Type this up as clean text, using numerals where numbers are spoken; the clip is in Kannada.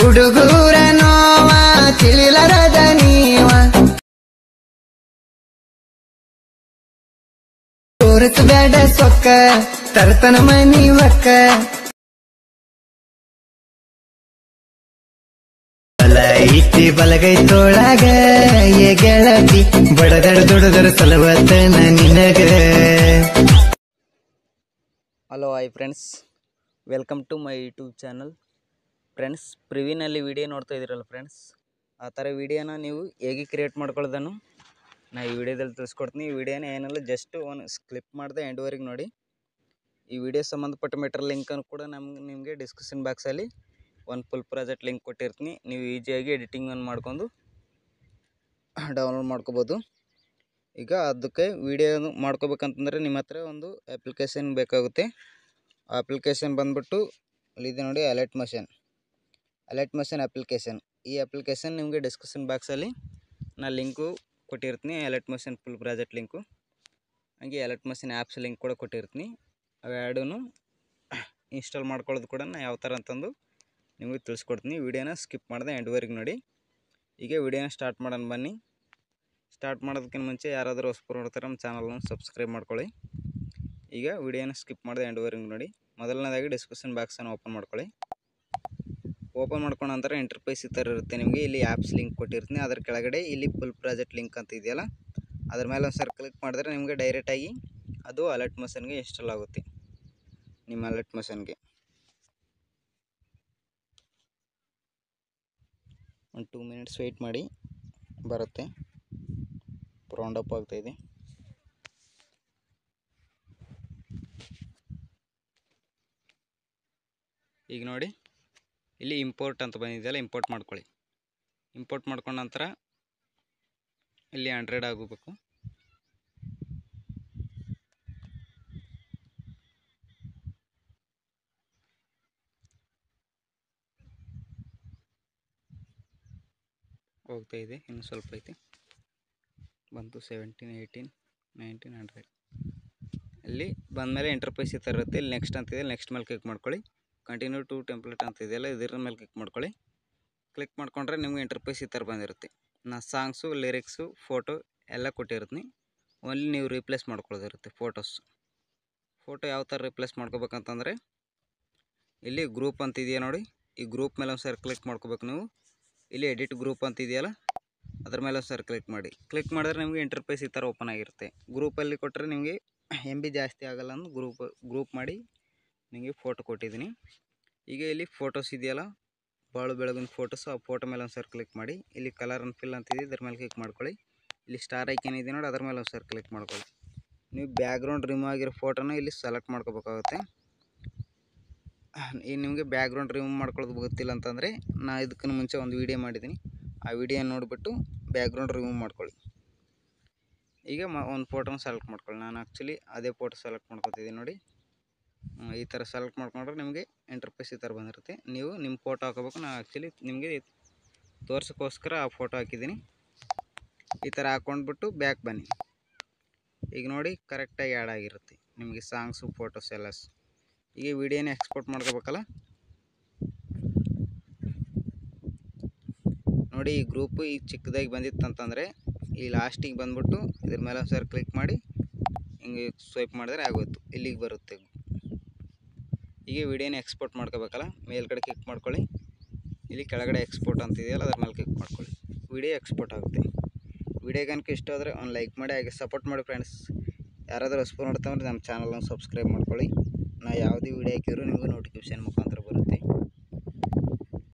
ಹುಡುಗೂರ ನೋವ ತಿಳಿಲರದ ನೀವ ತೋರಿಸಬೇಡ ಸೊಕ್ಕ ತರ್ತನ ಮನಿ ಒಕ್ಕ ಬಲ ಐತಿ ಬಲಗೈ ತೋಳಾಗ ಏ ಗೆಳತಿ ಬಡದಡ ದುಡದರ ಸಲವತ್ತನ ನಿನಗ. Hello hi friends, welcome to my YouTube channel. Friends, ಪ್ರಿವ್ಯೂನಲ್ಲಿ ವಿಡಿಯೋ ನೋಡ್ತಾ ಇದ್ದೀರಲ್ಲ ಫ್ರೆಂಡ್ಸ್, ಆ ಥರ ವಿಡಿಯೋನ ನೀವು ಹೇಗೆ ಕ್ರಿಯೇಟ್ ಮಾಡ್ಕೊಳ್ಳೋದನ್ನು ನಾನು ಈ ವಿಡಿಯೋದಲ್ಲಿ ತಿಳಿಸ್ಕೊಡ್ತೀನಿ. ಈ ವಿಡಿಯೋನ ಏನಿಲ್ಲ, ಜಸ್ಟ್ ಒಂದು ಕ್ಲಿಪ್ ಮಾಡಿದೆ ಎಂಡ್ವರೆಗೆ ನೋಡಿ. ಈ ವಿಡಿಯೋ ಸಂಬಂಧಪಟ್ಟ ಮೆಟೀರಿಯಲ್ ಲಿಂಕನ್ನು ಕೂಡ ನಿಮಗೆ ಡಿಸ್ಕ್ರಿಪ್ಷನ್ ಬಾಕ್ಸಲ್ಲಿ ಒಂದು ಫುಲ್ ಪ್ರಾಜೆಕ್ಟ್ ಲಿಂಕ್ ಕೊಟ್ಟಿರ್ತೀನಿ. ನೀವು ಈಸಿಯಾಗಿ ಎಡಿಟಿಂಗನ್ನು ಮಾಡ್ಕೊಂಡು ಡೌನ್ಲೋಡ್ ಮಾಡ್ಕೋಬೋದು. ಈಗ ಅದಕ್ಕೆ ವಿಡಿಯೋ ಮಾಡ್ಕೋಬೇಕಂತಂದರೆ ನಿಮ್ಮ ಹತ್ರ ಒಂದು ಅಪ್ಲಿಕೇಶನ್ ಬೇಕಾಗುತ್ತೆ. ಆ ಅಪ್ಲಿಕೇಶನ್ ಬಂದುಬಿಟ್ಟು ಇಲ್ಲಿದೆ ನೋಡಿ, ಅಲರ್ಟ್ ಮೋಷನ್ ಅಪ್ಲಿಕೇಶನ್. ಈ ಅಪ್ಲಿಕೇಶನ್ ನಿಮಗೆ ಡಿಸ್ಕ್ರಿಪ್ಷನ್ ಬಾಕ್ಸಲ್ಲಿ ನಾನು ಲಿಂಕು ಕೊಟ್ಟಿರ್ತೀನಿ, Alight Motion full project link, ಹಾಗೆ ಅಲರ್ಟ್ ಮೋಷನ್ ಆ್ಯಪ್ಸ್ ಲಿಂಕ್ ಕೂಡ ಕೊಟ್ಟಿರ್ತೀನಿ. ಅವೆರಡೂ ಇನ್ಸ್ಟಾಲ್ ಮಾಡ್ಕೊಳ್ಳೋದು ಕೂಡ ನಾನು ಯಾವ ಥರ ಅಂತಂದು ನಿಮಗೆ ತಿಳಿಸ್ಕೊಡ್ತೀನಿ. ವಿಡಿಯೋನ ಸ್ಕಿಪ್ ಮಾಡಿದೆ ಎಂಡ್ವರೆಗೆ ನೋಡಿ. ಈಗ ವಿಡಿಯೋನ ಸ್ಟಾರ್ಟ್ ಮಾಡೋಣ ಬನ್ನಿ. ಸ್ಟಾರ್ಟ್ ಮಾಡೋದಕ್ಕಿಂತ ಮುಂಚೆ ಯಾರಾದರೂ ಹೊಸಬರು ನೋಡ್ತಾರೆ ನಮ್ಮ ಚಾನಲ್ನ ಸಬ್ಸ್ಕ್ರೈಬ್ ಮಾಡ್ಕೊಳ್ಳಿ. ಈಗ ವಿಡಿಯೋನ ಸ್ಕಿಪ್ ಮಾಡಿದೆ ಎಂಡ್ವರೆಗೆ ನೋಡಿ. ಮೊದಲನೇದಾಗಿ ಡಿಸ್ಕ್ರಿಪ್ಷನ್ ಬಾಕ್ಸನ್ನು ಓಪನ್ ಮಾಡ್ಕೊಳ್ಳಿ. ಓಪನ್ ಮಾಡ್ಕೊಂಡ ನಂತರ ಇಂಟರ್ಫೇಸ್ ಈ ಥರ ಇರುತ್ತೆ. ನಿಮಗೆ ಇಲ್ಲಿ ಆ್ಯಪ್ಸ್ ಲಿಂಕ್ ಕೊಟ್ಟಿರ್ತೀನಿ, ಅದರ ಕೆಳಗಡೆ ಇಲ್ಲಿ ಫುಲ್ ಪ್ರಾಜೆಕ್ಟ್ ಲಿಂಕ್ ಅಂತ ಇದೆಯಲ್ಲ, ಅದ್ರ ಮೇಲೆ ಒಂದು ಸರಿ ಕ್ಲಿಕ್ ಮಾಡಿದ್ರೆ ನಿಮಗೆ ಡೈರೆಕ್ಟಾಗಿ ಅದು ಅಲರ್ಟ್ ಮೋಷನ್ಗೆ ಇನ್ಸ್ಟಾಲ್ ಆಗುತ್ತೆ. ನಿಮ್ಮ ಅಲರ್ಟ್ ಮೋಷನ್ಗೆ ಒಂದು 2 ಮಿನಿಟ್ಸ್ ವೆಯ್ಟ್ ಮಾಡಿ, ಬರುತ್ತೆ. ರೌಂಡ್ ಅಪ್ ಆಗ್ತಾಯಿದೆ. ಈಗ ನೋಡಿ, ಇಲ್ಲಿ ಇಂಪೋರ್ಟ್ ಅಂತ ಬಂದಿದೆಯಲ್ಲ, ಇಂಪೋರ್ಟ್ ಮಾಡ್ಕೊಳ್ಳಿ. ಇಂಪೋರ್ಟ್ ಮಾಡ್ಕೊಂಡ ನಂತರ ಇಲ್ಲಿ 100 ಆಗೋಬೇಕು. ಹೋಗ್ತಾ ಇದೆ, ಇನ್ನು ಸ್ವಲ್ಪ ಐತಿ. ಬಂತು 17, 18, 19, 100. ಇಲ್ಲಿ ಬಂದಮೇಲೆ ಇಂಟರ್ಫೇಸ್ ಈ ಥರ ಇರುತ್ತೆ. ಇಲ್ಲಿ ನೆಕ್ಸ್ಟ್ ಅಂತಿದೆ, ನೆಕ್ಸ್ಟ್ ಮೇಲೆ ಕ್ಲಿಕ್ ಮಾಡ್ಕೊಳ್ಳಿ. ಕಂಟಿನ್ಯೂ ಟು ಟೆಂಪ್ಲೇಟ್ ಅಂತ ಇದೆಯಲ್ಲ, ಇದರ ಮೇಲೆ ಕ್ಲಿಕ್ ಮಾಡ್ಕೊಳ್ಳಿ. ಕ್ಲಿಕ್ ಮಾಡ್ಕೊಂಡ್ರೆ ನಿಮಗೆ ಇಂಟರ್ಫೇಸ್ ಈ ಥರ ಬಂದಿರುತ್ತೆ. ನಾನು ಸಾಂಗ್ಸು, ಲಿರಿಕ್ಸು, ಫೋಟೋ ಎಲ್ಲ ಕೊಟ್ಟಿರ್ತೀನಿ. ಓನ್ಲಿ ನೀವು ರೀಪ್ಲೇಸ್ ಮಾಡ್ಕೊಳ್ಳೋದಿರುತ್ತೆ. ಫೋಟೋ ಯಾವ ಥರ ರೀಪ್ಲೇಸ್ ಮಾಡ್ಕೋಬೇಕಂತಂದರೆ, ಇಲ್ಲಿ ಗ್ರೂಪ್ ಅಂತ ಇದೆಯಾ ನೋಡಿ, ಈ ಗ್ರೂಪ್ ಮೇಲೆ ಒಂದು ಸಾರಿ ಕ್ಲಿಕ್ ಮಾಡ್ಕೋಬೇಕು ನೀವು. ಇಲ್ಲಿ ಎಡಿಟ್ ಗ್ರೂಪ್ ಅಂತ ಇದೆಯಲ್ಲ, ಅದ್ರ ಮೇಲೆ ಒಂದು ಸಾರಿ ಕ್ಲಿಕ್ ಮಾಡಿ. ಕ್ಲಿಕ್ ಮಾಡಿದ್ರೆ ನಿಮಗೆ ಇಂಟರ್ಫೇಸ್ ಈ ಥರ ಓಪನ್ ಆಗಿರುತ್ತೆ. ಗ್ರೂಪಲ್ಲಿ ಕೊಟ್ಟರೆ ನಿಮಗೆ MB ಜಾಸ್ತಿ ಆಗೋಲ್ಲ ಅಂತ ಗ್ರೂಪ್ ಮಾಡಿ ನಿಮಗೆ ಫೋಟೋ ಕೊಟ್ಟಿದ್ದೀನಿ. ಈಗ ಇಲ್ಲಿ ಫೋಟೋಸ್ ಇದೆಯಲ್ಲ, ಬಾಳು ಬೆಳಗಿನ ಫೋಟೋಸು, ಆ ಫೋಟೋ ಮೇಲೆ ಒಂದು ಸಾರಿ ಕ್ಲಿಕ್ ಮಾಡಿ. ಇಲ್ಲಿ ಕಲರ್ ಆ್ಯಂಡ್ ಫಿಲ್ ಅಂತಿದೆ, ಇದ್ರ ಮೇಲೆ ಕ್ಲಿಕ್ ಮಾಡ್ಕೊಳ್ಳಿ. ಇಲ್ಲಿ ಸ್ಟಾರ್ ಐಕನ್ ಇದೆ ನೋಡಿ, ಅದ್ರ ಮೇಲೆ ಒಂದು ಸಾರಿ ಕ್ಲಿಕ್ ಮಾಡ್ಕೊಳ್ಳಿ. ನೀವು ಬ್ಯಾಕ್ಗ್ರೌಂಡ್ ರಿಮೂವ್ ಆಗಿರೋ ಫೋಟೋನ ಇಲ್ಲಿ ಸೆಲೆಕ್ಟ್ ಮಾಡ್ಕೋಬೇಕಾಗುತ್ತೆ. ಈಗ ನಿಮಗೆ ಬ್ಯಾಕ್ಗ್ರೌಂಡ್ ರಿಮೂವ್ ಮಾಡ್ಕೊಳ್ಳೋದು ಗೊತ್ತಿಲ್ಲ ಅಂತಂದರೆ, ನಾನು ಇದಕ್ಕಿಂತ ಮುಂಚೆ ಒಂದು ವೀಡಿಯೋ ಮಾಡಿದ್ದೀನಿ, ಆ ವಿಡಿಯೋ ನೋಡಿಬಿಟ್ಟು ಬ್ಯಾಕ್ಗ್ರೌಂಡ್ ರಿಮೂವ್ ಮಾಡ್ಕೊಳ್ಳಿ. ಈಗ ಒಂದು ಫೋಟೋನ ಸೆಲೆಕ್ಟ್ ಮಾಡ್ಕೊಳ್ಳಿ. ನಾನು ಆ್ಯಕ್ಚುಲಿ ಅದೇ ಫೋಟೋ ಸೆಲೆಕ್ಟ್ ಮಾಡ್ಕೊತಿದ್ದೀನಿ ನೋಡಿ. ಈ ಥರ ಸೆಲೆಕ್ಟ್ ಮಾಡ್ಕೊಂಡ್ರೆ ನಿಮಗೆ ಇಂಟರ್ಫೇಸ್ ಈ ಥರ ಬಂದಿರುತ್ತೆ. ನೀವು ನಿಮ್ಮ ಫೋಟೋ ಹಾಕೋಬೇಕು. ನಾನು ಆ್ಯಕ್ಚುಲಿ ನಿಮಗೆ ತೋರ್ಸೋಕ್ಕೋಸ್ಕರ ಆ ಫೋಟೋ ಹಾಕಿದ್ದೀನಿ. ಈ ಥರ ಹಾಕ್ಕೊಂಡ್ಬಿಟ್ಟು ಬ್ಯಾಕ್ ಬನ್ನಿ. ಈಗ ನೋಡಿ, ಕರೆಕ್ಟಾಗಿ ಆ್ಯಡ್ ಆಗಿರುತ್ತೆ ನಿಮಗೆ ಸಾಂಗ್ಸು, ಫೋಟೋಸ್ ಎಲ್ಲ. ಈಗ ವಿಡಿಯೋನ ಎಕ್ಸ್ಪೋರ್ಟ್ ಮಾಡ್ಕೋಬೇಕಲ್ಲ ನೋಡಿ. ಈ ಗ್ರೂಪು ಈಗ ಚಿಕ್ಕದಾಗಿ ಬಂದಿತ್ತು ಅಂತಂದರೆ, ಈ ಲಾಸ್ಟಿಗೆ ಬಂದುಬಿಟ್ಟು ಇದ್ರ ಮೇಲೆ ಒಂದು ಸಾರಿ ಕ್ಲಿಕ್ ಮಾಡಿ ಹಿಂಗೆ ಸ್ವೈಪ್ ಮಾಡಿದ್ರೆ ಆಗೋಯ್ತು, ಇಲ್ಲಿಗೆ ಬರುತ್ತೆ. ಈಗ ವಿಡಿಯೋನ ಎಕ್ಸ್ಪೋರ್ಟ್ ಮಾಡ್ಕೋಬೇಕಲ್ಲ, ಮೇಲ್ಗಡೆ ಕ್ಲಿಕ್ ಮಾಡ್ಕೊಳ್ಳಿ. ಇಲ್ಲಿ ಕೆಳಗಡೆ ಎಕ್ಸ್ಪೋರ್ಟ್ ಅಂತಿದೆಯಲ್ಲ, ಅದ್ರ ಮೇಲೆ ಕ್ಲಿಕ್ ಮಾಡ್ಕೊಳ್ಳಿ. ವಿಡಿಯೋ ಎಕ್ಸ್ಪೋರ್ಟ್ ಆಗುತ್ತೆ. ವಿಡಿಯೋ ಕనుక ಇಷ್ಟ ಆದರೆ ಒಂದು ಲೈಕ್ ಮಾಡಿ, ಹಾಗೆ ಸಪೋರ್ಟ್ ಮಾಡಿ ಫ್ರೆಂಡ್ಸ್. ಯಾರಾದರೂ ಹೊಸಬರು ನೋಡ್ತಾ ಅಂದರೆ ನಮ್ಮ ಚಾನಲ್ನ ಸಬ್ಸ್ಕ್ರೈಬ್ ಮಾಡ್ಕೊಳ್ಳಿ. ನಾನು ಯಾವುದೇ ವಿಡಿಯೋ ಹಾಕಿದ್ರು ನಿಮಗೆ ನೋಟಿಫಿಕೇಷನ್ ಮುಖಾಂತರ